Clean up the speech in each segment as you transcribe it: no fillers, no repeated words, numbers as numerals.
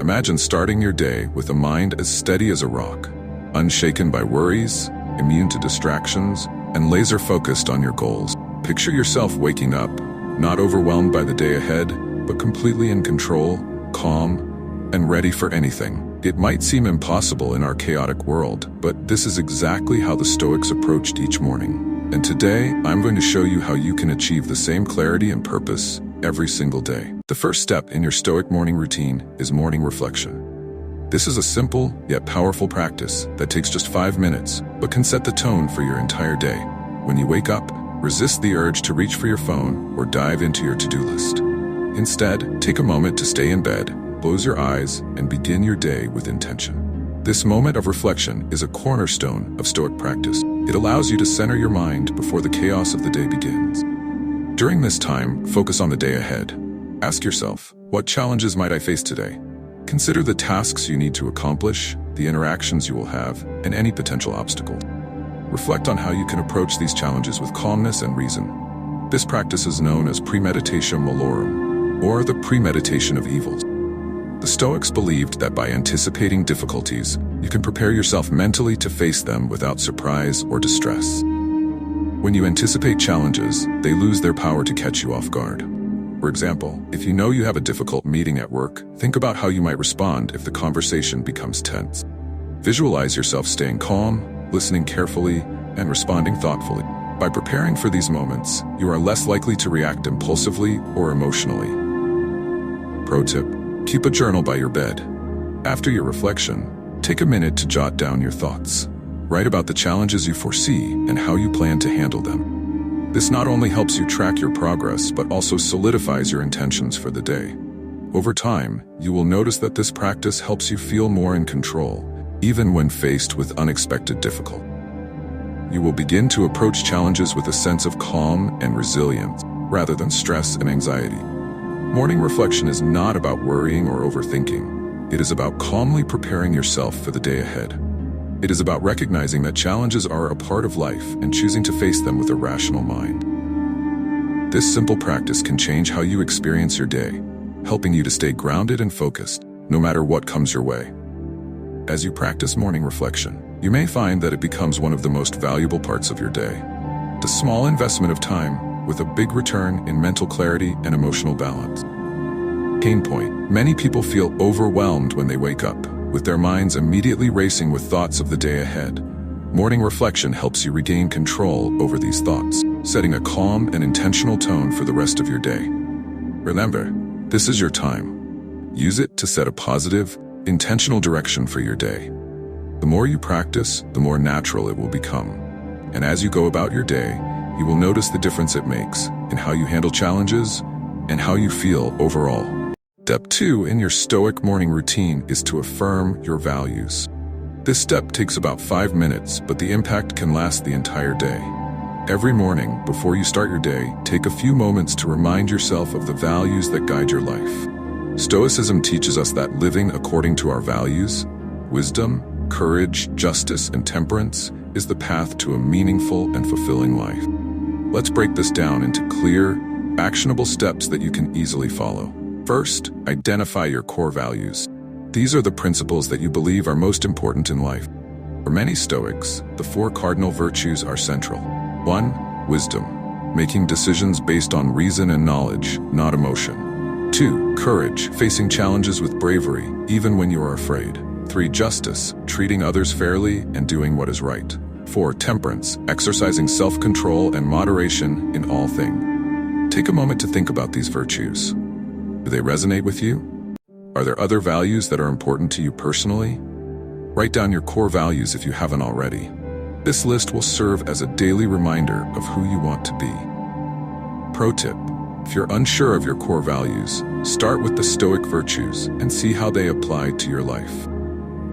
Imagine starting your day with a mind as steady as a rock, unshaken by worries, immune to distractions, and laser-focused on your goals. Picture yourself waking up, not overwhelmed by the day ahead, but completely in control, calm, and ready for anything. It might seem impossible in our chaotic world, but this is exactly how the Stoics approached each morning. And today, I'm going to show you how you can achieve the same clarity and purpose every single day. The first step in your Stoic morning routine is morning reflection. This is a simple, yet powerful practice that takes just 5 minutes, but can set the tone for your entire day. When you wake up, resist the urge to reach for your phone or dive into your to-do list. Instead, take a moment to stay in bed, close your eyes, and begin your day with intention. This moment of reflection is a cornerstone of Stoic practice. It allows you to center your mind before the chaos of the day begins. During this time, focus on the day ahead. Ask yourself, what challenges might I face today? Consider the tasks you need to accomplish, the interactions you will have, and any potential obstacles. Reflect on how you can approach these challenges with calmness and reason. This practice is known as premeditatio malorum, or the premeditation of evils. The Stoics believed that by anticipating difficulties, you can prepare yourself mentally to face them without surprise or distress. When you anticipate challenges, they lose their power to catch you off guard. For example, if you know you have a difficult meeting at work, think about how you might respond if the conversation becomes tense. Visualize yourself staying calm, listening carefully, and responding thoughtfully. By preparing for these moments, you are less likely to react impulsively or emotionally. Pro tip: keep a journal by your bed. After your reflection, take a minute to jot down your thoughts. Write about the challenges you foresee and how you plan to handle them. This not only helps you track your progress, but also solidifies your intentions for the day. Over time, you will notice that this practice helps you feel more in control, even when faced with unexpected difficulty. You will begin to approach challenges with a sense of calm and resilience, rather than stress and anxiety. Morning reflection is not about worrying or overthinking. It is about calmly preparing yourself for the day ahead. It is about recognizing that challenges are a part of life and choosing to face them with a rational mind. This simple practice can change how you experience your day, helping you to stay grounded and focused, no matter what comes your way. As you practice morning reflection, you may find that it becomes one of the most valuable parts of your day. The small investment of time, with a big return in mental clarity and emotional balance. Pain point: many people feel overwhelmed when they wake up, with their minds immediately racing with thoughts of the day ahead. Morning reflection helps you regain control over these thoughts, setting a calm and intentional tone for the rest of your day. Remember, this is your time. Use it to set a positive, intentional direction for your day. The more you practice, the more natural it will become. And as you go about your day, you will notice the difference it makes in how you handle challenges and how you feel overall. Step 2 in your Stoic morning routine is to affirm your values. This step takes about 5 minutes, but the impact can last the entire day. Every morning, before you start your day, take a few moments to remind yourself of the values that guide your life. Stoicism teaches us that living according to our values, wisdom, courage, justice, and temperance, is the path to a meaningful and fulfilling life. Let's break this down into clear, actionable steps that you can easily follow. First, identify your core values. These are the principles that you believe are most important in life. For many Stoics, the 4 cardinal virtues are central. 1. Wisdom, making decisions based on reason and knowledge, not emotion. 2. Courage, facing challenges with bravery, even when you are afraid. 3. Justice, treating others fairly and doing what is right. 4. Temperance, exercising self-control and moderation in all things. Take a moment to think about these virtues. Do they resonate with you? Are there other values that are important to you personally? Write down your core values if you haven't already. This list will serve as a daily reminder of who you want to be. Pro tip: if you're unsure of your core values, start with the Stoic virtues and see how they apply to your life.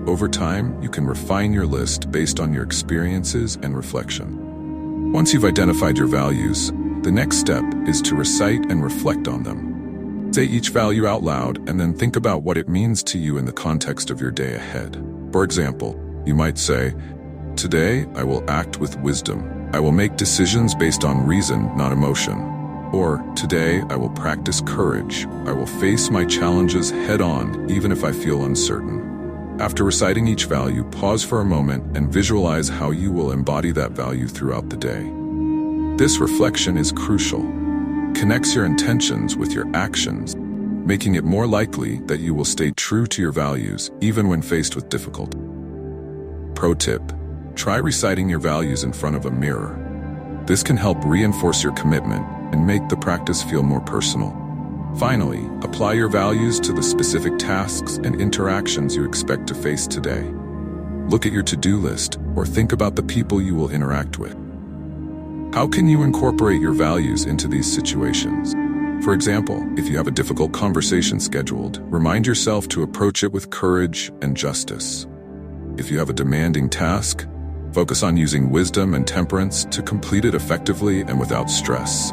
Over time, you can refine your list based on your experiences and reflection. Once you've identified your values, the next step is to recite and reflect on them. Say each value out loud and then think about what it means to you in the context of your day ahead. For example, you might say, "Today, I will act with wisdom. I will make decisions based on reason, not emotion. Or, today I will practice courage. I will face my challenges head on, even if I feel uncertain. After reciting each value, pause for a moment and visualize how you will embody that value throughout the day. This reflection is crucial. Connects your intentions with your actions, making it more likely that you will stay true to your values even when faced with difficulty. Pro tip: try reciting your values in front of a mirror. This can help reinforce your commitment and make the practice feel more personal. Finally, apply your values to the specific tasks and interactions you expect to face today. Look at your to-do list or think about the people you will interact with. How can you incorporate your values into these situations? For example, if you have a difficult conversation scheduled, remind yourself to approach it with courage and justice. If you have a demanding task, focus on using wisdom and temperance to complete it effectively and without stress.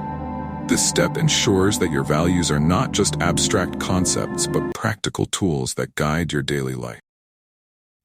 This step ensures that your values are not just abstract concepts, but practical tools that guide your daily life.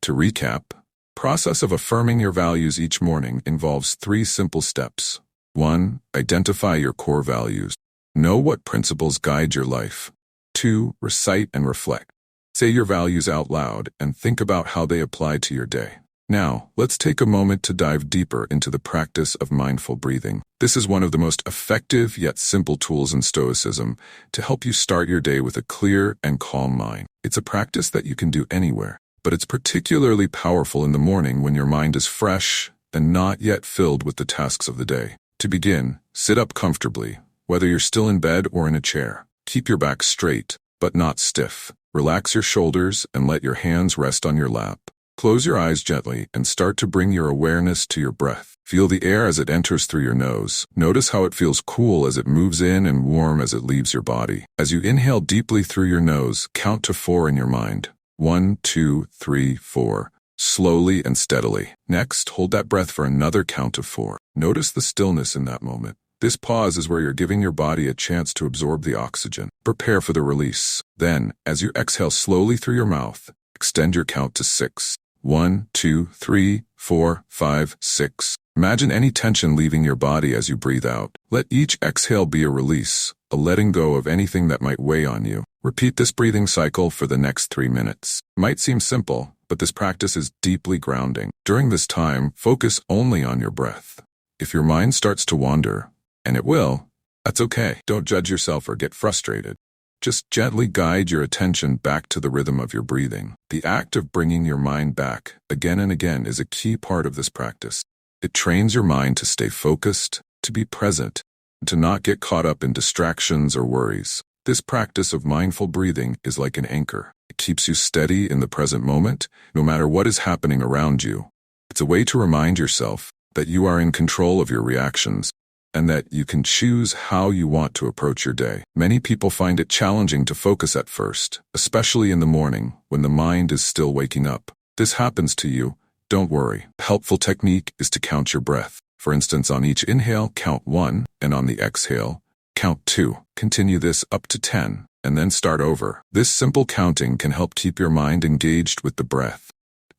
To recap, the process of affirming your values each morning involves 3 simple steps. 1. Identify your core values. Know what principles guide your life. 2. Recite and reflect. Say your values out loud and think about how they apply to your day. Now, let's take a moment to dive deeper into the practice of mindful breathing. This is one of the most effective yet simple tools in Stoicism to help you start your day with a clear and calm mind. It's a practice that you can do anywhere, but it's particularly powerful in the morning when your mind is fresh and not yet filled with the tasks of the day. To begin, sit up comfortably, whether you're still in bed or in a chair. Keep your back straight, but not stiff. Relax your shoulders and let your hands rest on your lap. Close your eyes gently and start to bring your awareness to your breath. Feel the air as it enters through your nose. Notice how it feels cool as it moves in and warm as it leaves your body. As you inhale deeply through your nose, count to 4 in your mind. 1, 2, 3, 4. Slowly and steadily. Next, hold that breath for another count of 4. Notice the stillness in that moment. This pause is where you're giving your body a chance to absorb the oxygen. Prepare for the release. Then, as you exhale slowly through your mouth, extend your count to 6. 1, 2, 3, 4, 5, 6. Imagine any tension leaving your body as you breathe out. Let each exhale be a release, a letting go of anything that might weigh on you. Repeat this breathing cycle for the next 3 minutes. It might seem simple, but this practice is deeply grounding. During this time, focus only on your breath. If your mind starts to wander, and it will, that's okay. Don't judge yourself or get frustrated. Just gently guide your attention back to the rhythm of your breathing. The act of bringing your mind back again and again is a key part of this practice. It trains your mind to stay focused, to be present, and to not get caught up in distractions or worries. This practice of mindful breathing is like an anchor. It keeps you steady in the present moment, no matter what is happening around you. It's a way to remind yourself that you are in control of your reactions, and that you can choose how you want to approach your day. Many people find it challenging to focus at first, especially in the morning when the mind is still waking up. This happens to you, don't worry. A helpful technique is to count your breath. For instance, on each inhale, count 1, and on the exhale, count 2. Continue this up to 10, and then start over. This simple counting can help keep your mind engaged with the breath,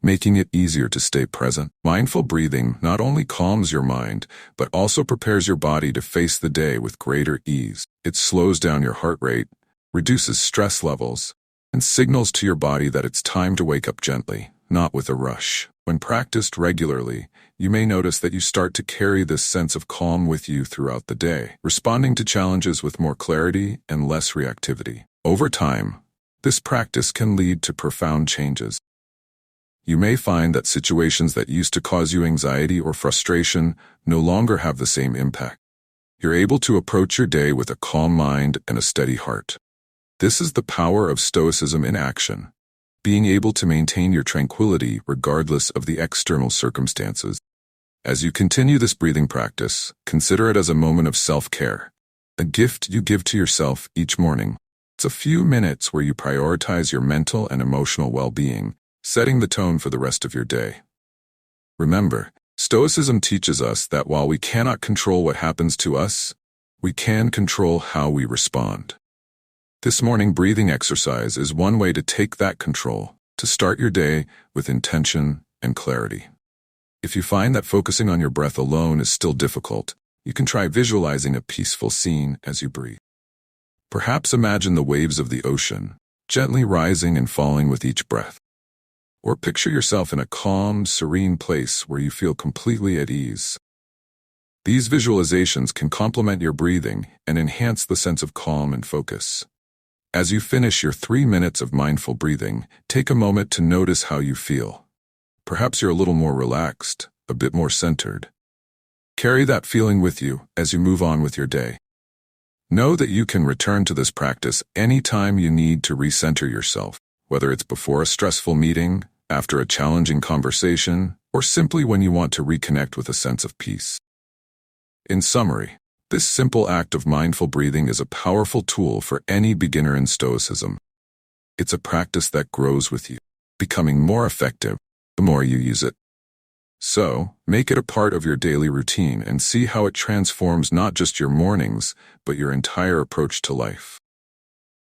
making it easier to stay present. Mindful breathing not only calms your mind, but also prepares your body to face the day with greater ease. It slows down your heart rate, reduces stress levels, and signals to your body that it's time to wake up gently, not with a rush. When practiced regularly, you may notice that you start to carry this sense of calm with you throughout the day, responding to challenges with more clarity and less reactivity. Over time, this practice can lead to profound changes. You may find that situations that used to cause you anxiety or frustration no longer have the same impact. You're able to approach your day with a calm mind and a steady heart. This is the power of Stoicism in action, being able to maintain your tranquility regardless of the external circumstances. As you continue this breathing practice, consider it as a moment of self-care, a gift you give to yourself each morning. It's a few minutes where you prioritize your mental and emotional well-being, setting the tone for the rest of your day. Remember, Stoicism teaches us that while we cannot control what happens to us, we can control how we respond. This morning breathing exercise is one way to take that control, to start your day with intention and clarity. If you find that focusing on your breath alone is still difficult, You can try visualizing a peaceful scene as you breathe. Perhaps imagine the waves of the ocean, gently rising and falling with each breath. Or picture yourself in a calm, serene place where you feel completely at ease. These visualizations can complement your breathing and enhance the sense of calm and focus. As you finish your 3 minutes of mindful breathing, take a moment to notice how you feel. Perhaps you're a little more relaxed, a bit more centered. Carry that feeling with you as you move on with your day. Know that you can return to this practice anytime you need to recenter yourself, whether it's before a stressful meeting, after a challenging conversation, or simply when you want to reconnect with a sense of peace. In summary, this simple act of mindful breathing is a powerful tool for any beginner in Stoicism. It's a practice that grows with you, becoming more effective the more you use it. So, make it a part of your daily routine and see how it transforms not just your mornings, but your entire approach to life.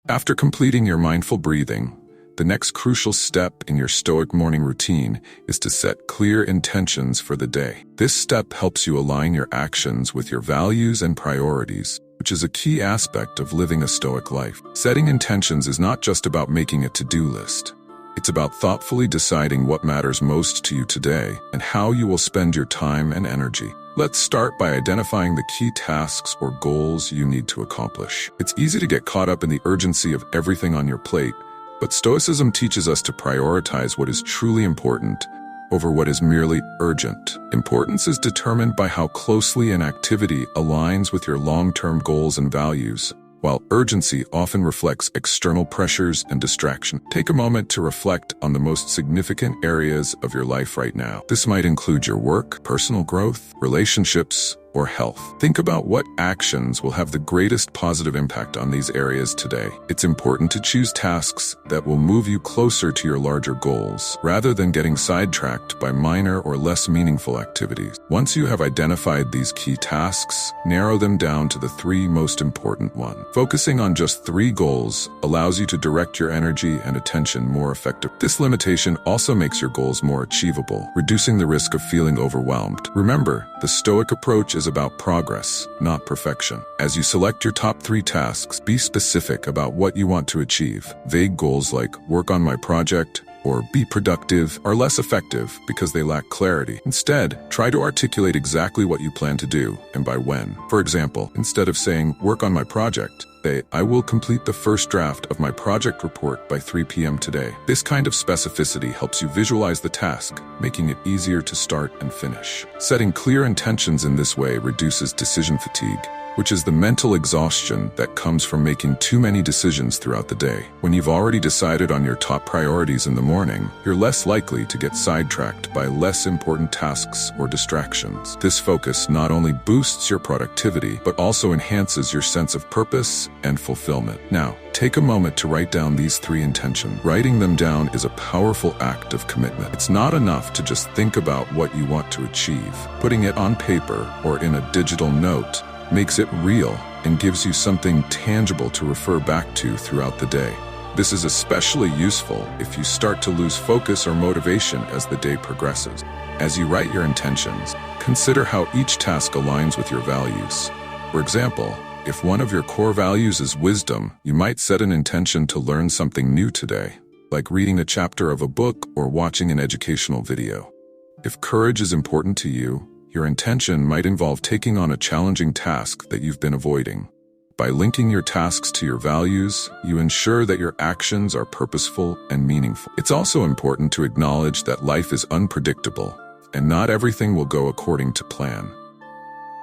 After completing your mindful breathing, the next crucial step in your Stoic morning routine is to set clear intentions for the day. This step helps you align your actions with your values and priorities, which is a key aspect of living a Stoic life. Setting intentions is not just about making a to-do list. It's about thoughtfully deciding what matters most to you today and how you will spend your time and energy. Let's start by identifying the key tasks or goals you need to accomplish. It's easy to get caught up in the urgency of everything on your plate, but Stoicism teaches us to prioritize what is truly important over what is merely urgent. Importance is determined by how closely an activity aligns with your long-term goals and values, while urgency often reflects external pressures and distraction. Take a moment to reflect on the most significant areas of your life right now. This might include your work, personal growth, relationships, or health. Think about what actions will have the greatest positive impact on these areas today. It's important to choose tasks that will move you closer to your larger goals, rather than getting sidetracked by minor or less meaningful activities. Once you have identified these key tasks, narrow them down to the 3 most important ones. Focusing on just 3 goals allows you to direct your energy and attention more effectively. This limitation also makes your goals more achievable, reducing the risk of feeling overwhelmed. Remember, the Stoic approach is about progress, not perfection. As you select your top 3 tasks, be specific about what you want to achieve. Vague goals like work on my project or be productive are less effective because they lack clarity. Instead, try to articulate exactly what you plan to do and by when. For example, instead of saying work on my project, say, I will complete the first draft of my project report by 3 p.m. today. This kind of specificity helps you visualize the task, making it easier to start and finish. Setting clear intentions in this way reduces decision fatigue, which is the mental exhaustion that comes from making too many decisions throughout the day. When you've already decided on your top priorities in the morning, you're less likely to get sidetracked by less important tasks or distractions. This focus not only boosts your productivity, but also enhances your sense of purpose and fulfillment. Now, take a moment to write down these 3 intentions. Writing them down is a powerful act of commitment. It's not enough to just think about what you want to achieve. Putting it on paper or in a digital note makes it real and gives you something tangible to refer back to throughout the day. This is especially useful if you start to lose focus or motivation as the day progresses. As you write your intentions, consider how each task aligns with your values. For example, if one of your core values is wisdom, you might set an intention to learn something new today, like reading a chapter of a book or watching an educational video. If courage is important to you, your intention might involve taking on a challenging task that you've been avoiding. By linking your tasks to your values, you ensure that your actions are purposeful and meaningful. It's also important to acknowledge that life is unpredictable, and not everything will go according to plan.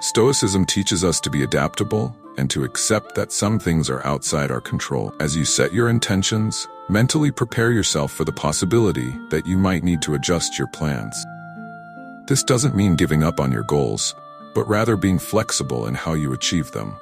Stoicism teaches us to be adaptable and to accept that some things are outside our control. As you set your intentions, mentally prepare yourself for the possibility that you might need to adjust your plans. This doesn't mean giving up on your goals, but rather being flexible in how you achieve them.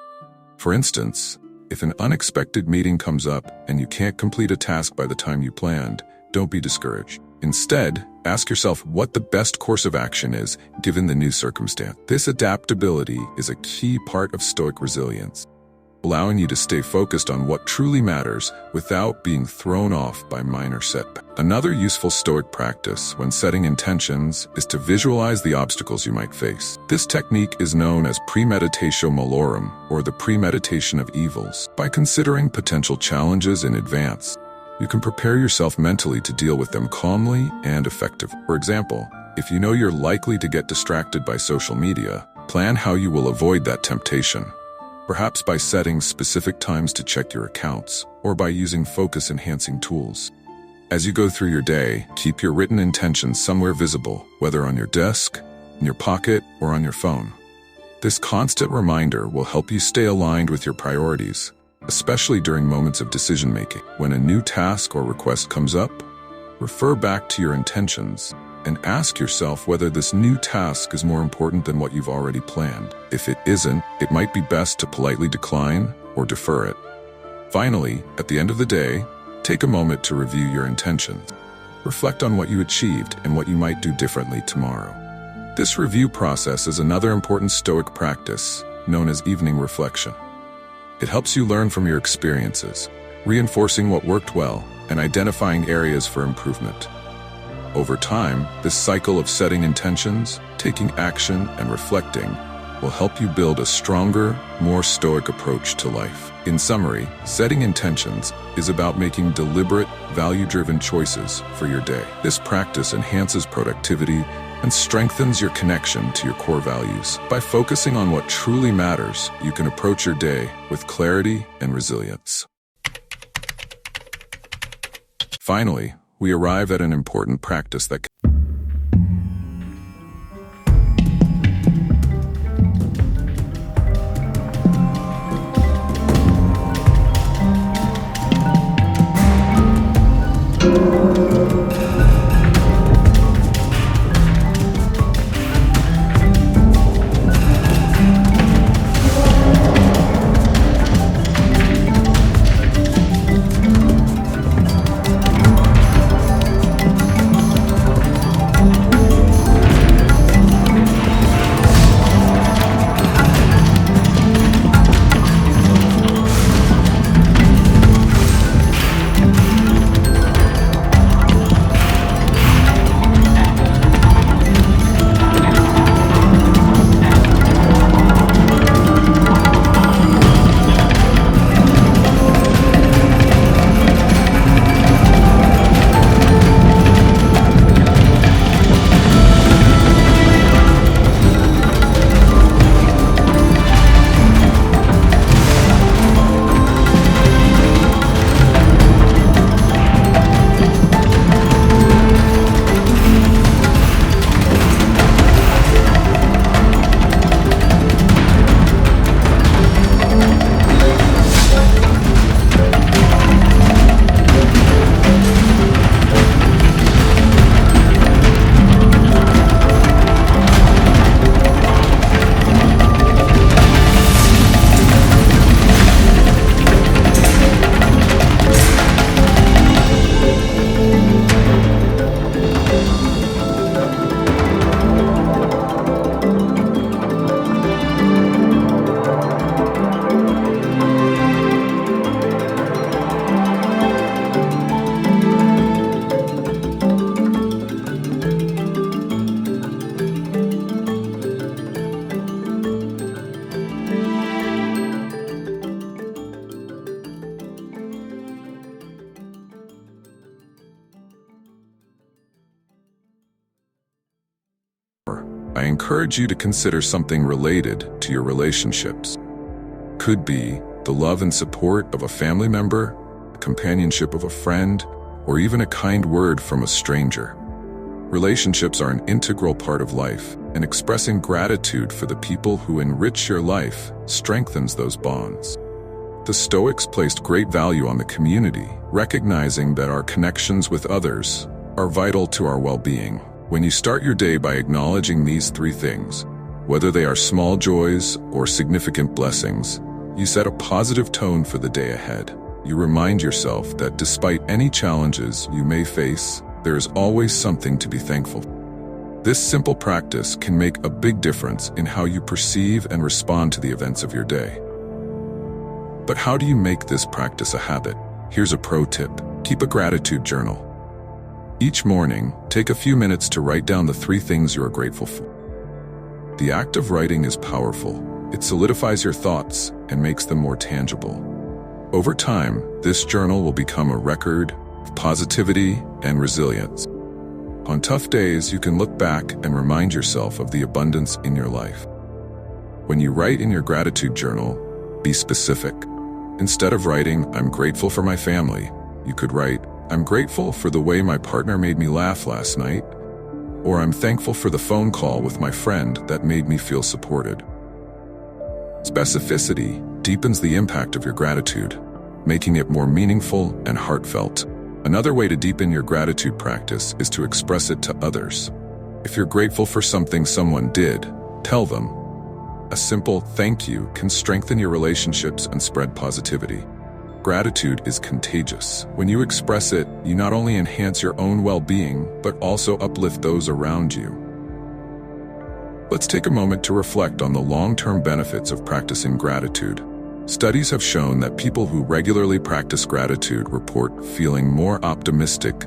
For instance, if an unexpected meeting comes up and you can't complete a task by the time you planned, don't be discouraged. Instead, ask yourself what the best course of action is given the new circumstance. This adaptability is a key part of Stoic resilience. allowing you to stay focused on what truly matters without being thrown off by minor setbacks. Another useful Stoic practice when setting intentions is to visualize the obstacles you might face. This technique is known as premeditatio malorum, or the premeditation of evils. By considering potential challenges in advance, you can prepare yourself mentally to deal with them calmly and effectively. For example, if you know you're likely to get distracted by social media, plan how you will avoid that temptation, perhaps by setting specific times to check your accounts, or by using focus-enhancing tools. As you go through your day, keep your written intentions somewhere visible, whether on your desk, in your pocket, or on your phone. This constant reminder will help you stay aligned with your priorities, especially during moments of decision-making. When a new task or request comes up, refer back to your intentions and ask yourself whether this new task is more important than what you've already planned. If it isn't, it might be best to politely decline or defer it. Finally, at the end of the day, take a moment to review your intentions. Reflect on what you achieved and what you might do differently tomorrow. This review process is another important Stoic practice, known as evening reflection. It helps you learn from your experiences, reinforcing what worked well and identifying areas for improvement. Over time, this cycle of setting intentions, taking action, and reflecting will help you build a stronger, more Stoic approach to life. In summary, setting intentions is about making deliberate, value-driven choices for your day. This practice enhances productivity and strengthens your connection to your core values. By focusing on what truly matters, you can approach your day with clarity and resilience. Finally, we arrive at an important practice that I encourage you to consider something related to your relationships. Could be the love and support of a family member, the companionship of a friend, or even a kind word from a stranger. Relationships are an integral part of life, and expressing gratitude for the people who enrich your life strengthens those bonds. The Stoics placed great value on the community, recognizing that our connections with others are vital to our well-being. When you start your day by acknowledging these three things, whether they are small joys or significant blessings, you set a positive tone for the day ahead. You remind yourself that despite any challenges you may face, there is always something to be thankful for. This simple practice can make a big difference in how you perceive and respond to the events of your day. But how do you make this practice a habit? Here's a pro tip. Keep a gratitude journal. Each morning, take a few minutes to write down the 3 things you are grateful for. The act of writing is powerful. It solidifies your thoughts and makes them more tangible. Over time, this journal will become a record of positivity and resilience. On tough days, you can look back and remind yourself of the abundance in your life. When you write in your gratitude journal, be specific. Instead of writing, "I'm grateful for my family," you could write, "I'm grateful for the way my partner made me laugh last night," or "I'm thankful for the phone call with my friend that made me feel supported." Specificity deepens the impact of your gratitude, making it more meaningful and heartfelt. Another way to deepen your gratitude practice is to express it to others. If you're grateful for something someone did, tell them. A simple "thank you" can strengthen your relationships and spread positivity. Gratitude is contagious. When you express it, you not only enhance your own well-being, but also uplift those around you. Let's take a moment to reflect on the long-term benefits of practicing gratitude. Studies have shown that people who regularly practice gratitude report feeling more optimistic,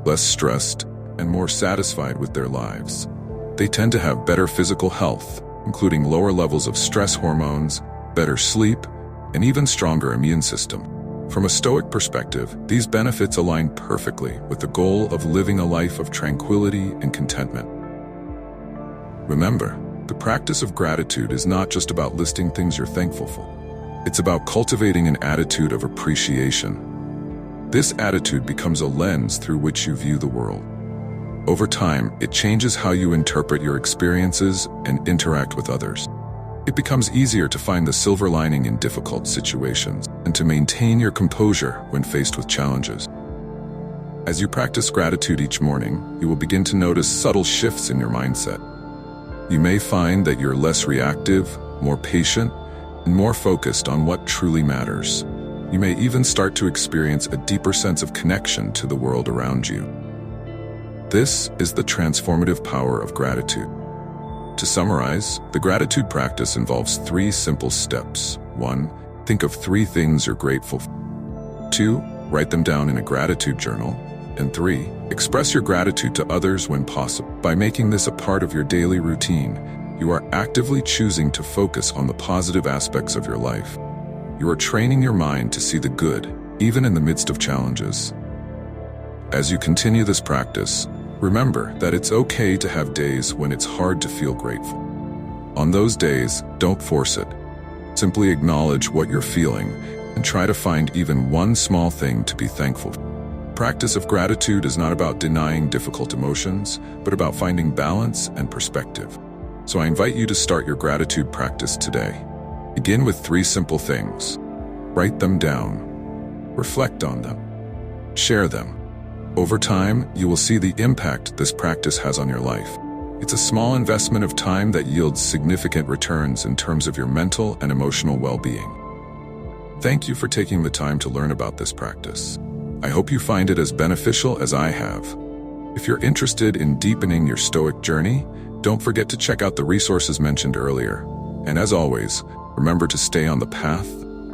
less stressed, and more satisfied with their lives. They tend to have better physical health, including lower levels of stress hormones, better sleep, and even stronger immune system. From a Stoic perspective, these benefits align perfectly with the goal of living a life of tranquility and contentment. Remember, the practice of gratitude is not just about listing things you're thankful for. It's about cultivating an attitude of appreciation. This attitude becomes a lens through which you view the world. Over time, it changes how you interpret your experiences and interact with others. It becomes easier to find the silver lining in difficult situations and to maintain your composure when faced with challenges. As you practice gratitude each morning, you will begin to notice subtle shifts in your mindset. You may find that you're less reactive, more patient, and more focused on what truly matters. You may even start to experience a deeper sense of connection to the world around you. This is the transformative power of gratitude. To summarize, the gratitude practice involves 3 simple steps. 1. Think of 3 things you're grateful for. 2. Write them down in a gratitude journal. And 3. Express your gratitude to others when possible. By making this a part of your daily routine, you are actively choosing to focus on the positive aspects of your life. You are training your mind to see the good, even in the midst of challenges. As you continue this practice, remember that it's okay to have days when it's hard to feel grateful. On those days, don't force it. Simply acknowledge what you're feeling and try to find even one small thing to be thankful for. Practice of gratitude is not about denying difficult emotions, but about finding balance and perspective. So I invite you to start your gratitude practice today. Begin with 3 simple things. Write them down. Reflect on them. Share them. Over time, you will see the impact this practice has on your life. It's a small investment of time that yields significant returns in terms of your mental and emotional well-being. Thank you for taking the time to learn about this practice. I hope you find it as beneficial as I have. If you're interested in deepening your Stoic journey, don't forget to check out the resources mentioned earlier. And as always, remember to stay on the path,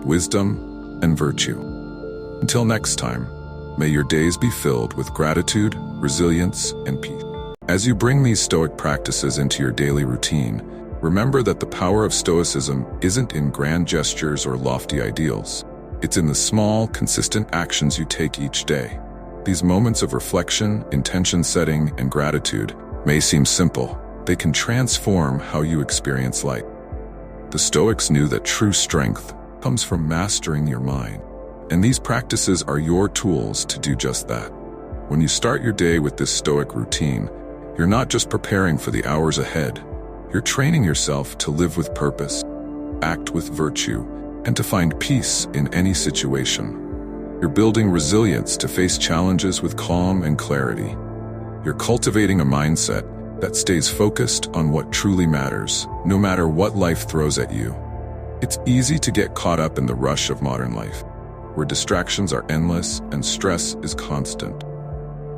wisdom, and virtue. Until next time, may your days be filled with gratitude, resilience, and peace. As you bring these Stoic practices into your daily routine, remember that the power of Stoicism isn't in grand gestures or lofty ideals. It's in the small, consistent actions you take each day. These moments of reflection, intention setting, and gratitude may seem simple. They can transform how you experience life. The Stoics knew that true strength comes from mastering your mind. And these practices are your tools to do just that. When you start your day with this Stoic routine, you're not just preparing for the hours ahead. You're training yourself to live with purpose, act with virtue, and to find peace in any situation. You're building resilience to face challenges with calm and clarity. You're cultivating a mindset that stays focused on what truly matters, no matter what life throws at you. It's easy to get caught up in the rush of modern life, where distractions are endless and stress is constant.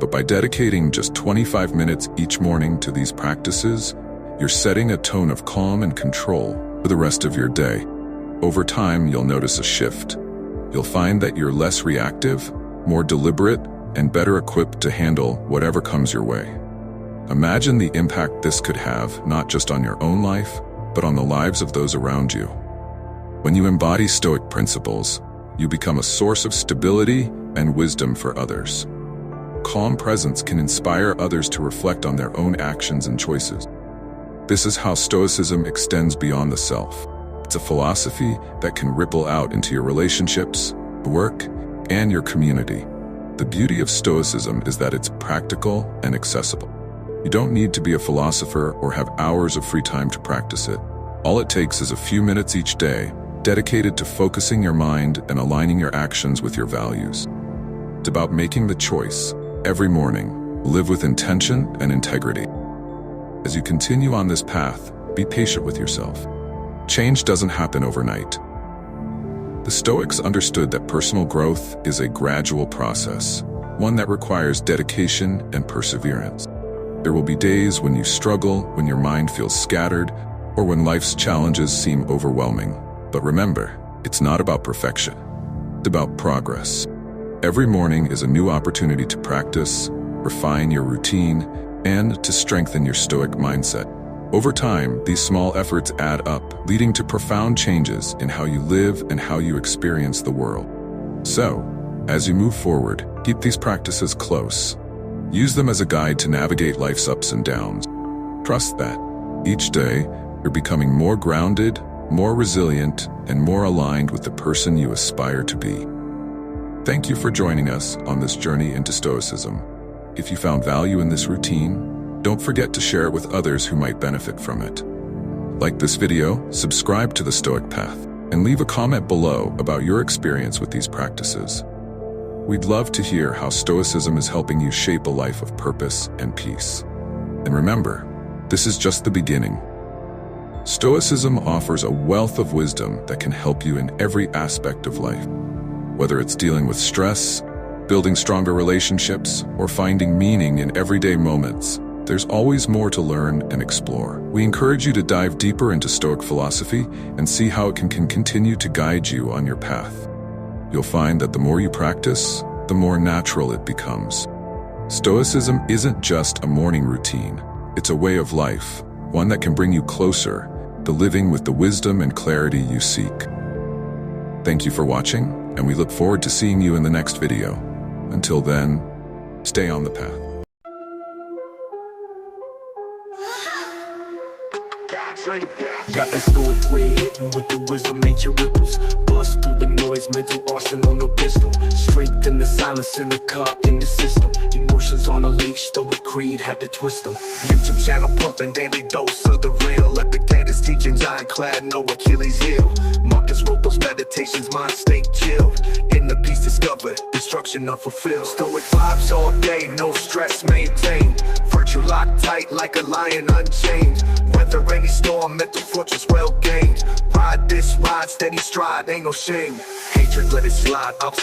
But by dedicating just 25 minutes each morning to these practices, you're setting a tone of calm and control for the rest of your day. Over time, you'll notice a shift. You'll find that you're less reactive, more deliberate, and better equipped to handle whatever comes your way. Imagine the impact this could have not just on your own life, but on the lives of those around you. When you embody Stoic principles, you become a source of stability and wisdom for others. Calm presence can inspire others to reflect on their own actions and choices. This is how Stoicism extends beyond the self. It's a philosophy that can ripple out into your relationships, work, and your community. The beauty of Stoicism is that it's practical and accessible. You don't need to be a philosopher or have hours of free time to practice it. All it takes is a few minutes each day, dedicated to focusing your mind and aligning your actions with your values. It's about making the choice, every morning, live with intention and integrity. As you continue on this path, be patient with yourself. Change doesn't happen overnight. The Stoics understood that personal growth is a gradual process, one that requires dedication and perseverance. There will be days when you struggle, when your mind feels scattered, or when life's challenges seem overwhelming. But remember, it's not about perfection. It's about progress. Every morning is a new opportunity to practice, refine your routine, and to strengthen your Stoic mindset. Over time, these small efforts add up, leading to profound changes in how you live and how you experience the world. So, as you move forward, keep these practices close. Use them as a guide to navigate life's ups and downs. Trust that, each day, you're becoming more grounded, more resilient, and more aligned with the person you aspire to be. Thank you for joining us on this journey into Stoicism. If you found value in this routine, don't forget to share it with others who might benefit from it. Like this video, subscribe to the Stoic Path, and leave a comment below about your experience with these practices. We'd love to hear how Stoicism is helping you shape a life of purpose and peace. And remember, this is just the beginning. Stoicism offers a wealth of wisdom that can help you in every aspect of life. Whether it's dealing with stress, building stronger relationships, or finding meaning in everyday moments, there's always more to learn and explore. We encourage you to dive deeper into Stoic philosophy and see how it can continue to guide you on your path. You'll find that the more you practice, the more natural it becomes. Stoicism isn't just a morning routine. It's a way of life, one that can bring you closer to living with the wisdom and clarity you seek. Thank you for watching, and we look forward to seeing you in the next video. Until then, stay on the path. Got that Stoic way hidden with the wisdom, nature ripples. Bust through the noise, mental arsenal, no pistol. Strength in the silence, in the cup, in the system. Emotions on a leash, Stoic creed, had to twist them. YouTube channel pumping, daily dose of the real. Epictetus teachings, ironclad, no Achilles heel. Marcus wrote those meditations, mind state chilled. In the peace discovered, destruction unfulfilled. Stoic vibes all day, no stress maintained. Virtue locked tight like a lion unchained. Weather any storm, mental fortress well gained. Ride this ride, steady stride, ain't no shame. Hatred let it slide, obstacle